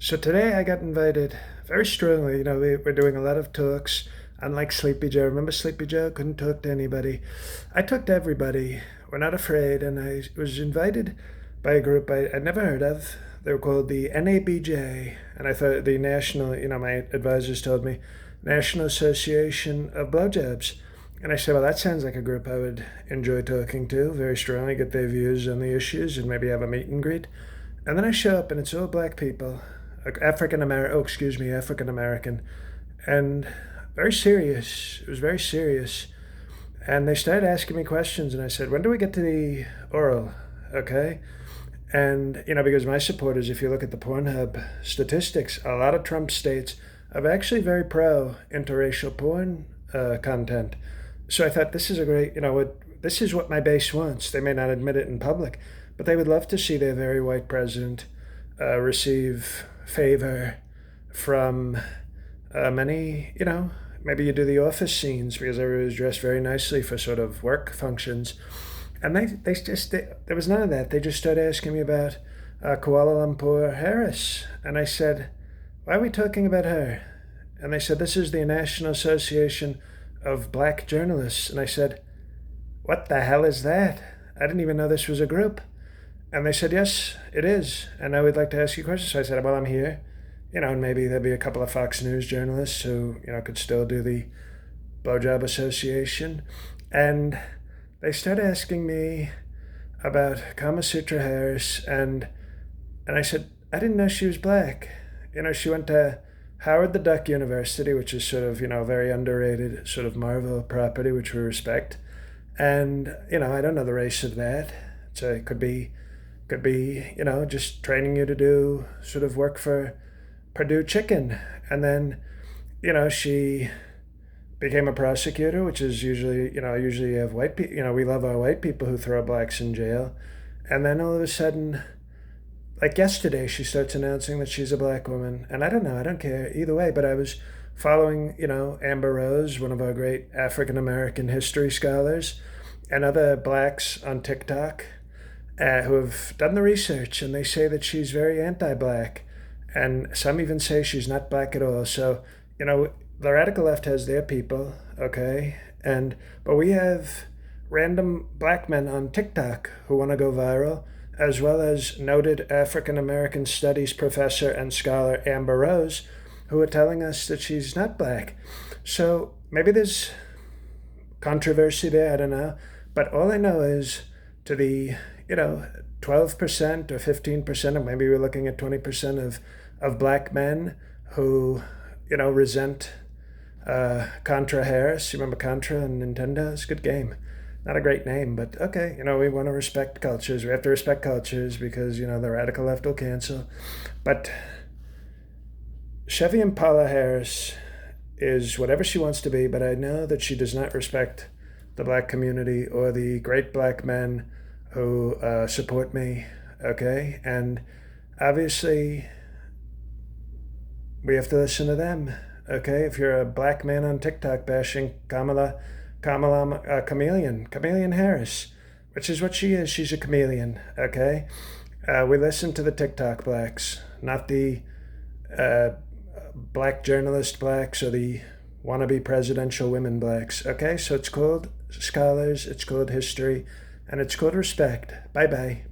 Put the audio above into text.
So today I got invited very strongly. We're doing a lot of talks. Unlike Sleepy Joe, remember Sleepy Joe couldn't talk to anybody. I talked to everybody. We're not afraid. And I was invited by a group I'd never heard of. They were called the NABJ. And I thought the national, my advisors told me, National Association of Blowjobs. And I said, well, that sounds like a group I would enjoy talking to very strongly, get their views on the issues, and maybe have a meet and greet. And then I show up, and it's all black people, African American. Oh, excuse me, African American, and very serious. It was very serious, and they started asking me questions, and I said, "When do we get to the oral?" Okay, and because my supporters, if you look at the Pornhub statistics, a lot of Trump states are actually very pro interracial porn content. So I thought this is a great, this is what my base wants. They may not admit it in public, but they would love to see their very white president receive favor from many, maybe you do the office scenes because everybody was dressed very nicely for sort of work functions. And there was none of that. They just started asking me about Kuala Lumpur Harris. And I said, why are we talking about her? And they said, this is the National Association of Black Journalists. And I said, what the hell is that? I didn't even know this was a group. And they said, yes, it is. And I would like to ask you questions. So I said, well, I'm here. And maybe there'll be a couple of Fox News journalists who, could still do the Blowjob Association. And they started asking me about Kama Sutra Harris. And I said, I didn't know she was black. She went to Howard the Duck University, which is sort of, very underrated sort of Marvel property, which we respect. And, I don't know the race of that. So it could be, just training you to do sort of work for Purdue Chicken. And then, she became a prosecutor, which is usually, usually you have white people, we love our white people who throw blacks in jail. And then all of a sudden, like yesterday, she starts announcing that she's a black woman. And I don't know, I don't care either way, but I was following, Amber Rose, one of our great African American history scholars, and other blacks on TikTok who have done the research, and they say that she's very anti-black. And some even say she's not black at all. So, the radical left has their people, okay? But we have random black men on TikTok who want to go viral, as well as noted African American studies professor and scholar Amber Rose, who are telling us that she's not black. So maybe there's controversy there, I don't know. But all I know is to the, 12% or 15%, or maybe we're looking at 20% of black men who, resent Contra Harris. You remember Contra and Nintendo? It's a good game. Not a great name, but okay. We want to respect cultures. We have to respect cultures because, the radical left will cancel. But Chevy Impala Harris is whatever she wants to be, but I know that she does not respect the black community or the great black men who support me, okay? And obviously, we have to listen to them, okay? If you're a black man on TikTok bashing Kamala Chameleon Harris, which is what she is. She's a chameleon, okay? We listen to the TikTok blacks, not the black journalist blacks or the wannabe presidential women blacks, okay? So it's called scholars, it's called history, and it's called respect. Bye-bye.